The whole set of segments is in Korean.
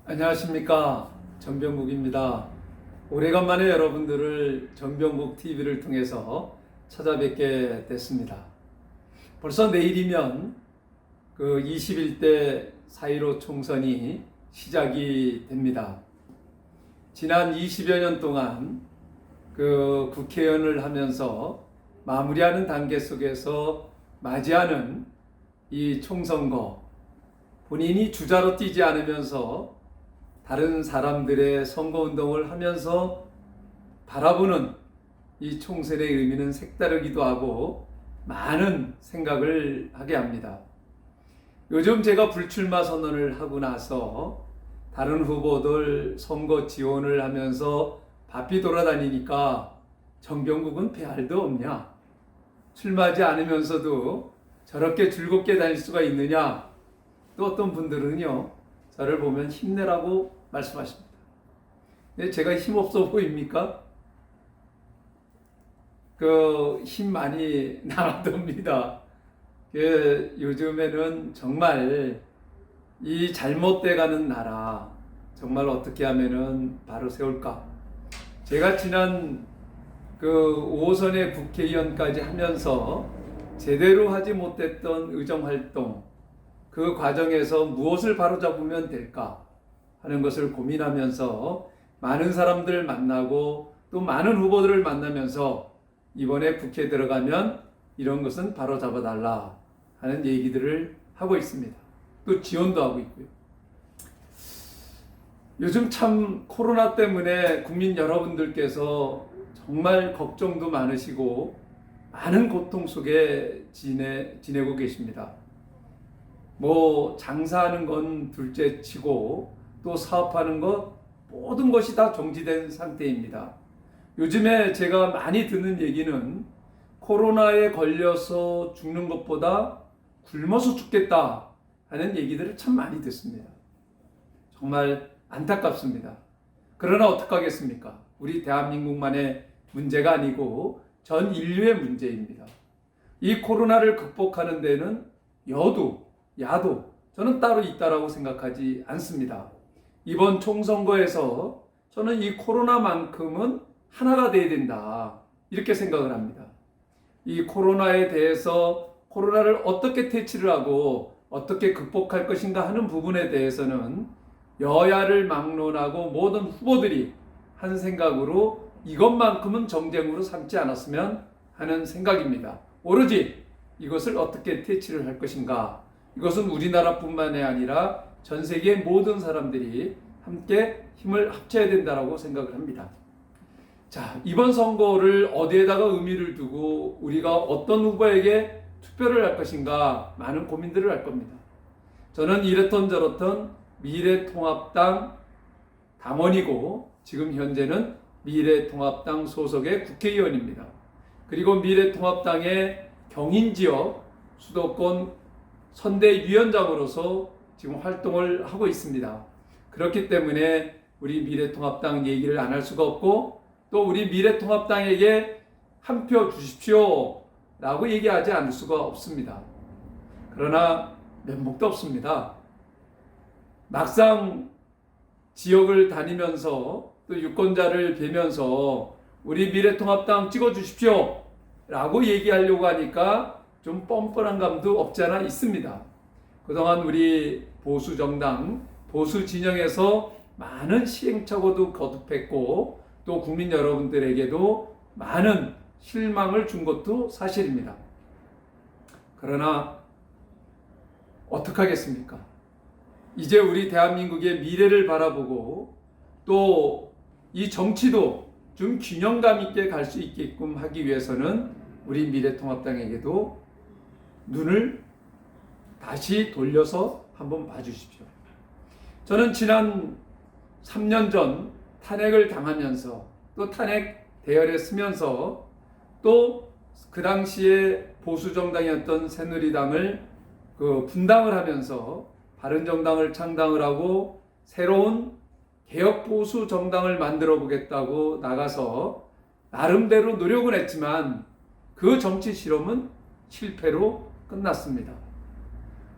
안녕하십니까, 전병국입니다. 오래간만에 여러분들을 전병국 TV를 통해서 찾아뵙게 됐습니다. 벌써 내일이면 그 21대 4.15 총선이 시작이 됩니다. 지난 20여 년 동안 그 국회의원을 하면서 마무리하는 단계 속에서 맞이하는 이 총선거, 본인이 주자로 뛰지 않으면서 다른 사람들의 선거운동을 하면서 바라보는 이 총선의 의미는 색다르기도 하고 많은 생각을 하게 합니다. 요즘 제가 불출마 선언을 하고 나서 다른 후보들 선거 지원을 하면서 바삐 돌아다니니까 전병국은 배알도 없냐? 출마하지 않으면서도 저렇게 즐겁게 다닐 수가 있느냐? 또 어떤 분들은요, 저를 보면 힘내라고 말씀하십니다. 제가 힘없어 보입니까? 힘 많이 나눠둡니다. 요즘에는 정말 이 잘못돼가는 나라, 정말 어떻게 하면은 바로 세울까? 제가 지난 5선의 국회의원까지 하면서 제대로 하지 못했던 의정활동, 그 과정에서 무엇을 바로잡으면 될까 하는 것을 고민하면서 많은 사람들을 만나고 또 많은 후보들을 만나면서 이번에 국회에 들어가면 이런 것은 바로잡아달라 하는 얘기들을 하고 있습니다. 또 지원도 하고 있고요. 요즘 참 코로나 때문에 국민 여러분들께서 정말 걱정도 많으시고 많은 고통 속에 지내고 계십니다. 장사하는 건 둘째 치고 또 사업하는 것 모든 것이 다 정지된 상태입니다. 요즘에 제가 많이 듣는 얘기는 코로나에 걸려서 죽는 것보다 굶어서 죽겠다 하는 얘기들을 참 많이 듣습니다. 정말 안타깝습니다. 그러나 어떡하겠습니까? 우리 대한민국만의 문제가 아니고 전 인류의 문제입니다. 이 코로나를 극복하는 데는 여도 야도 저는 따로 있다라고 생각하지 않습니다. 이번 총선거에서 저는 이 코로나만큼은 하나가 돼야 된다 이렇게 생각을 합니다. 이 코로나에 대해서 코로나를 어떻게 퇴치를 하고 어떻게 극복할 것인가 하는 부분에 대해서는 여야를 막론하고 모든 후보들이 한 생각으로 이것만큼은 정쟁으로 삼지 않았으면 하는 생각입니다. 오로지 이것을 어떻게 퇴치를 할 것인가, 이것은 우리나라뿐만이 아니라 전 세계의 모든 사람들이 함께 힘을 합쳐야 된다고 생각을 합니다. 자, 이번 선거를 어디에다가 의미를 두고 우리가 어떤 후보에게 투표를 할 것인가 많은 고민들을 할 겁니다. 저는 이랬던 저랬던 미래통합당 당원이고 지금 현재는 미래통합당 소속의 국회의원입니다. 그리고 미래통합당의 경인지역 수도권 선대위원장으로서 지금 활동을 하고 있습니다. 그렇기 때문에 우리 미래통합당 얘기를 안 할 수가 없고 또 우리 미래통합당에게 한 표 주십시오 라고 얘기하지 않을 수가 없습니다. 그러나 면목도 없습니다. 막상 지역을 다니면서 또 유권자를 뵈면서 우리 미래통합당 찍어주십시오 라고 얘기하려고 하니까 좀 뻔뻔한 감도 없지 않아 있습니다. 그동안 우리 보수정당, 보수진영에서 많은 시행착오도 거듭했고 또 국민 여러분들에게도 많은 실망을 준 것도 사실입니다. 그러나 어떡하겠습니까? 이제 우리 대한민국의 미래를 바라보고 또 이 정치도 좀 균형감 있게 갈 수 있게끔 하기 위해서는 우리 미래통합당에게도 눈을 다시 돌려서 한번 봐주십시오. 저는 지난 3년 전 탄핵을 당하면서 또 탄핵 대열에 서면서 또 그 당시에 보수정당이었던 새누리당을 분당을 하면서 바른정당을 창당을 하고 새로운 개혁보수 정당을 만들어 보겠다고 나가서 나름대로 노력은 했지만 그 정치 실험은 실패로 끝났습니다.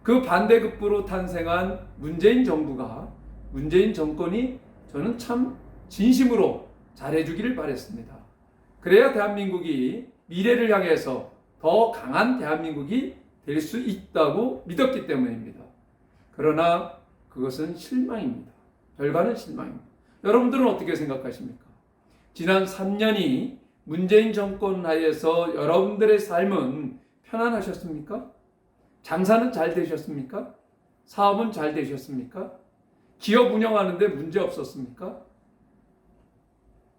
그 반대급부로 탄생한 문재인 정부가 문재인 정권이 저는 참 진심으로 잘해주기를 바랬습니다. 그래야 대한민국이 미래를 향해서 더 강한 대한민국이 될 수 있다고 믿었기 때문입니다. 그러나 그것은 실망입니다. 결과는 실망입니다. 여러분들은 어떻게 생각하십니까? 지난 3년이 문재인 정권 하에서 여러분들의 삶은 편안하셨습니까? 장사는 잘 되셨습니까? 사업은 잘 되셨습니까? 기업 운영하는데 문제 없었습니까?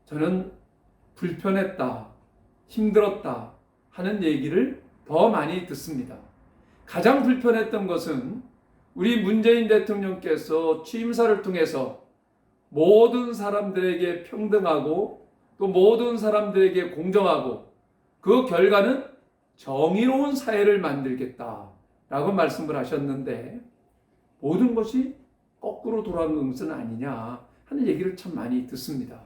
저는 불편했다, 힘들었다 하는 얘기를 더 많이 듣습니다. 가장 불편했던 것은 우리 문재인 대통령께서 취임사를 통해서 모든 사람들에게 평등하고 또 모든 사람들에게 공정하고 그 결과는 정의로운 사회를 만들겠다라고 말씀을 하셨는데 모든 것이 거꾸로 돌아간 것은 아니냐 하는 얘기를 참 많이 듣습니다.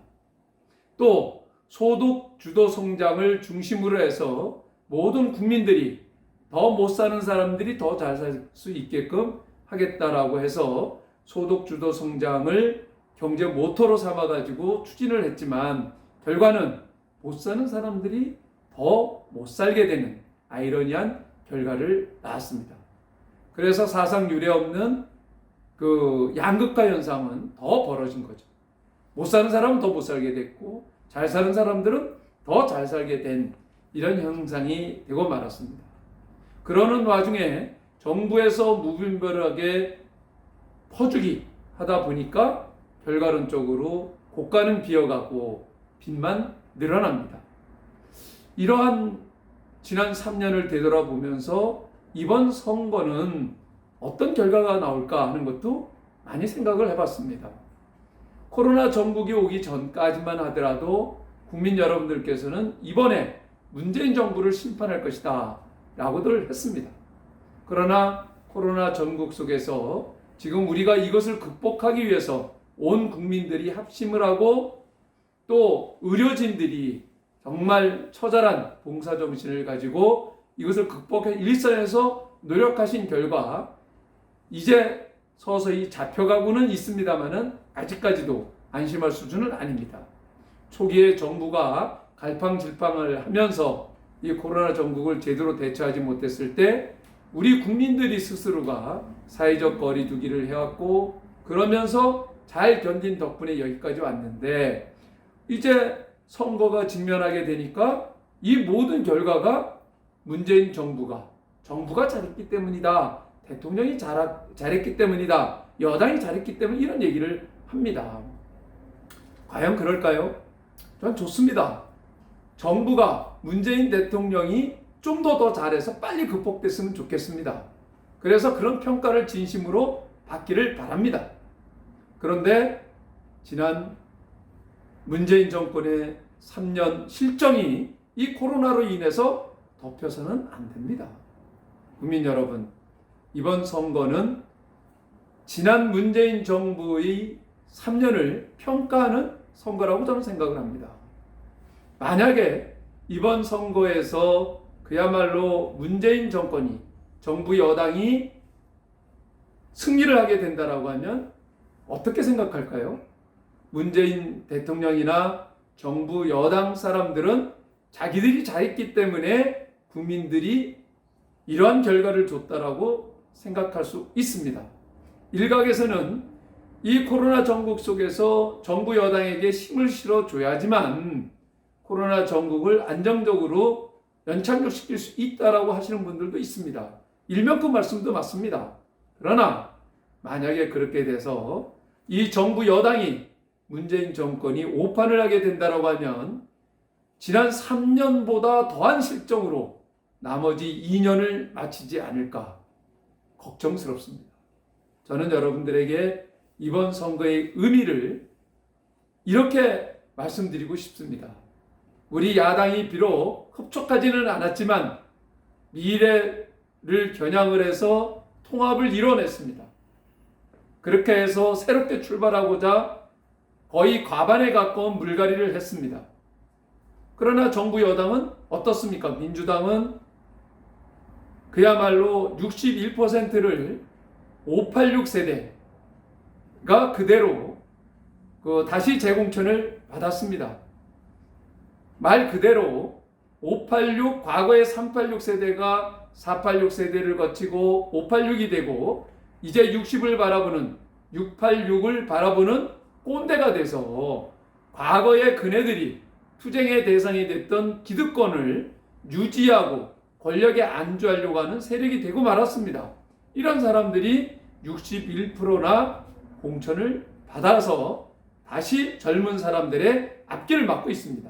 또 소득 주도 성장을 중심으로 해서 모든 국민들이 더 못 사는 사람들이 더 잘 살 수 있게끔 하겠다라고 해서 소득 주도 성장을 경제 모터로 삼아가지고 추진을 했지만 결과는 못 사는 사람들이 더 못 살게 되는 아이러니한 결과를 낳았습니다. 그래서 사상 유례 없는 그 양극화 현상은 더 벌어진 거죠. 못 사는 사람은 더 못 살게 됐고 잘 사는 사람들은 더 잘 살게 된 이런 현상이 되고 말았습니다. 그러는 와중에 정부에서 무분별하게 퍼주기 하다 보니까 결과론적으로 고가는 비어가고 빚만 늘어납니다. 이러한 지난 3년을 되돌아보면서 이번 선거는 어떤 결과가 나올까 하는 것도 많이 생각을 해봤습니다. 코로나 전국이 오기 전까지만 하더라도 국민 여러분들께서는 이번에 문재인 정부를 심판할 것이다 라고들 했습니다. 그러나 코로나 전국 속에서 지금 우리가 이것을 극복하기 위해서 온 국민들이 합심을 하고 또 의료진들이 정말 처절한 봉사정신을 가지고 이것을 극복해 일선에서 노력하신 결과 이제 서서히 잡혀가고는 있습니다만은 아직까지도 안심할 수준은 아닙니다. 초기에 정부가 갈팡질팡을 하면서 이 코로나 전국을 제대로 대처하지 못했을 때 우리 국민들이 스스로가 사회적 거리두기를 해왔고 그러면서 잘 견딘 덕분에 여기까지 왔는데 이제 선거가 직면하게 되니까 이 모든 결과가 문재인 정부가 잘했기 때문이다. 대통령이 잘했기 때문이다. 여당이 잘했기 때문에 이런 얘기를 합니다. 과연 그럴까요? 전 좋습니다. 정부가 문재인 대통령이 좀 더 잘해서 빨리 극복됐으면 좋겠습니다. 그래서 그런 평가를 진심으로 받기를 바랍니다. 그런데 지난 문재인 정권의 3년 실정이 이 코로나로 인해서 덮여서는 안 됩니다. 국민 여러분, 이번 선거는 지난 문재인 정부의 3년을 평가하는 선거라고 저는 생각을 합니다. 만약에 이번 선거에서 그야말로 문재인 정권이 정부 여당이 승리를 하게 된다라고 하면 어떻게 생각할까요? 문재인 대통령이나 정부 여당 사람들은 자기들이 잘했기 때문에 국민들이 이러한 결과를 줬다라고 생각할 수 있습니다. 일각에서는 이 코로나 전국 속에서 정부 여당에게 힘을 실어줘야지만 코로나 전국을 안정적으로 연착륙시킬 수 있다라고 하시는 분들도 있습니다. 일면 그 말씀도 맞습니다. 그러나 만약에 그렇게 돼서 이 정부 여당이 문재인 정권이 오판을 하게 된다라고 하면 지난 3년보다 더한 실정으로 나머지 2년을 마치지 않을까 걱정스럽습니다. 저는 여러분들에게 이번 선거의 의미를 이렇게 말씀드리고 싶습니다. 우리 야당이 비록 흡족하지는 않았지만 미래를 겨냥을 해서 통합을 이뤄냈습니다. 그렇게 해서 새롭게 출발하고자 거의 과반에 가까운 물갈이를 했습니다. 그러나 정부 여당은 어떻습니까? 민주당은 그야말로 61%를 586 세대 그대로 다시 재공천을 받았습니다. 말 그대로 586 과거의 386 세대가 486 세대를 거치고 586이 되고 이제 60을 바라보는 686을 바라보는 꼰대가 돼서 과거의 그네들이 투쟁의 대상이 됐던 기득권을 유지하고 권력에 안주하려고 하는 세력이 되고 말았습니다. 이런 사람들이 61%나 공천을 받아서 다시 젊은 사람들의 앞길을 막고 있습니다.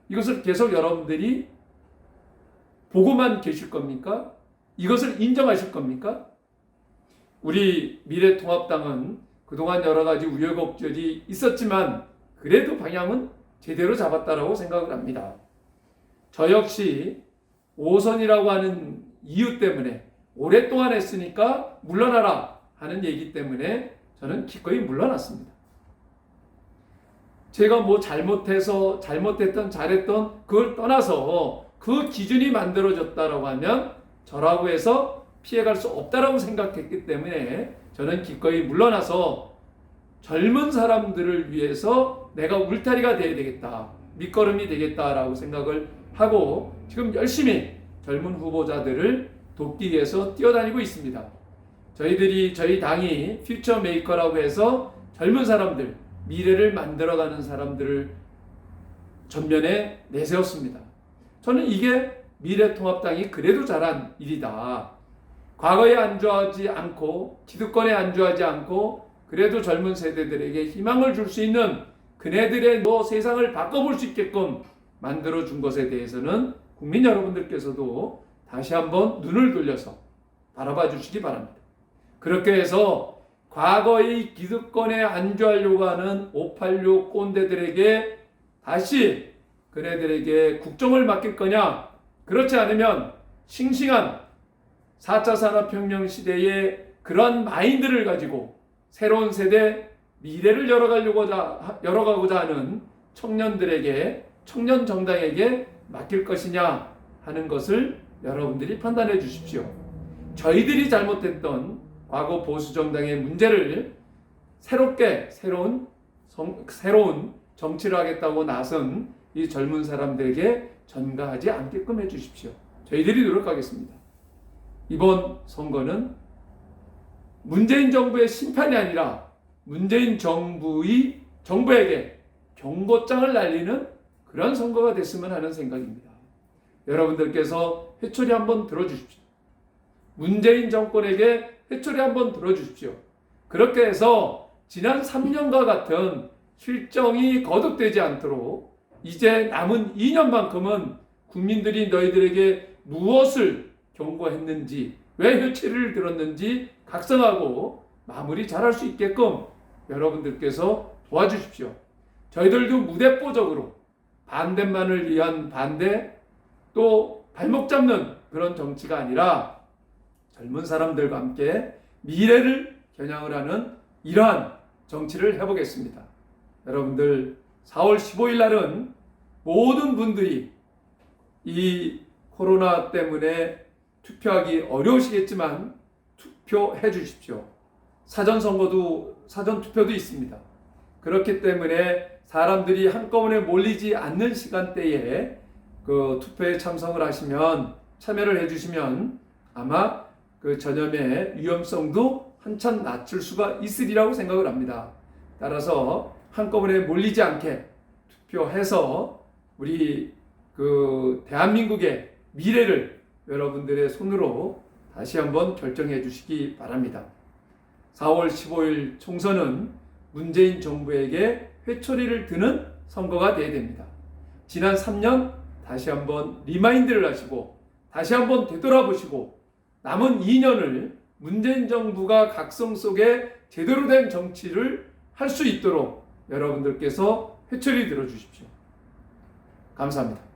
이것을 계속 여러분들이 보고만 계실 겁니까? 이것을 인정하실 겁니까? 우리 미래통합당은 그동안 여러 가지 우여곡절이 있었지만 그래도 방향은 제대로 잡았다라고 생각을 합니다. 저 역시 5선이라고 하는 이유 때문에 오랫동안 했으니까 물러나라 하는 얘기 때문에 저는 기꺼이 물러났습니다. 제가 잘못했던 잘했던 그걸 떠나서 그 기준이 만들어졌다라고 하면 저라고 해서 피해갈 수 없다라고 생각했기 때문에 저는 기꺼이 물러나서 젊은 사람들을 위해서 내가 울타리가 되어야 되겠다, 밑거름이 되겠다라고 생각을 하고 지금 열심히 젊은 후보자들을 돕기 위해서 뛰어다니고 있습니다. 저희 당이 퓨처 메이커라고 해서 젊은 사람들, 미래를 만들어가는 사람들을 전면에 내세웠습니다. 저는 이게 미래통합당이 그래도 잘한 일이다. 과거에 안주하지 않고 기득권에 안주하지 않고 그래도 젊은 세대들에게 희망을 줄 수 있는 그네들의 세상을 바꿔볼 수 있게끔 만들어준 것에 대해서는 국민 여러분들께서도 다시 한번 눈을 돌려서 바라봐 주시기 바랍니다. 그렇게 해서 과거의 기득권에 안주하려고 하는 586 꼰대들에게 다시 그네들에게 국정을 맡길 거냐? 그렇지 않으면 싱싱한 4차 산업혁명 시대의 그런 마인드를 가지고 새로운 세대 미래를 열어가고자 하는 청년들에게, 청년 정당에게 맡길 것이냐 하는 것을 여러분들이 판단해 주십시오. 저희들이 잘못했던 과거 보수 정당의 문제를 새로운 정치를 하겠다고 나선 이 젊은 사람들에게 전가하지 않게끔 해주십시오. 저희들이 노력하겠습니다. 이번 선거는 문재인 정부의 심판이 아니라 문재인 정부에게 경고장을 날리는 그런 선거가 됐으면 하는 생각입니다. 여러분들께서 회초리 한번 들어주십시오. 문재인 정권에게 회초리 한번 들어주십시오. 그렇게 해서 지난 3년과 같은 실정이 거듭되지 않도록 이제 남은 2년만큼은 국민들이 너희들에게 무엇을 경고했는지, 왜 회초리를 들었는지 각성하고 마무리 잘할 수 있게끔 여러분들께서 도와주십시오. 저희들도 무대뽀적으로 반대만을 위한 반대, 또 발목 잡는 그런 정치가 아니라 젊은 사람들과 함께 미래를 겨냥을 하는 이러한 정치를 해보겠습니다. 여러분들 4월 15일 날은 모든 분들이 이 코로나 때문에 투표하기 어려우시겠지만 투표해 주십시오. 사전 투표도 있습니다. 그렇기 때문에 사람들이 한꺼번에 몰리지 않는 시간대에 그 투표에 참여를 해주시면 아마 그 전염의 위험성도 한참 낮출 수가 있으리라고 생각을 합니다. 따라서 한꺼번에 몰리지 않게 투표해서 우리 그 대한민국의 미래를 여러분들의 손으로 다시 한번 결정해 주시기 바랍니다. 4월 15일 총선은 문재인 정부에게 회초리를 드는 선거가 되어야 됩니다. 지난 3년 다시 한번 리마인드를 하시고 다시 한번 되돌아보시고 남은 2년을 문재인 정부가 각성 속에 제대로 된 정치를 할 수 있도록 여러분들께서 회초리 들어주십시오. 감사합니다.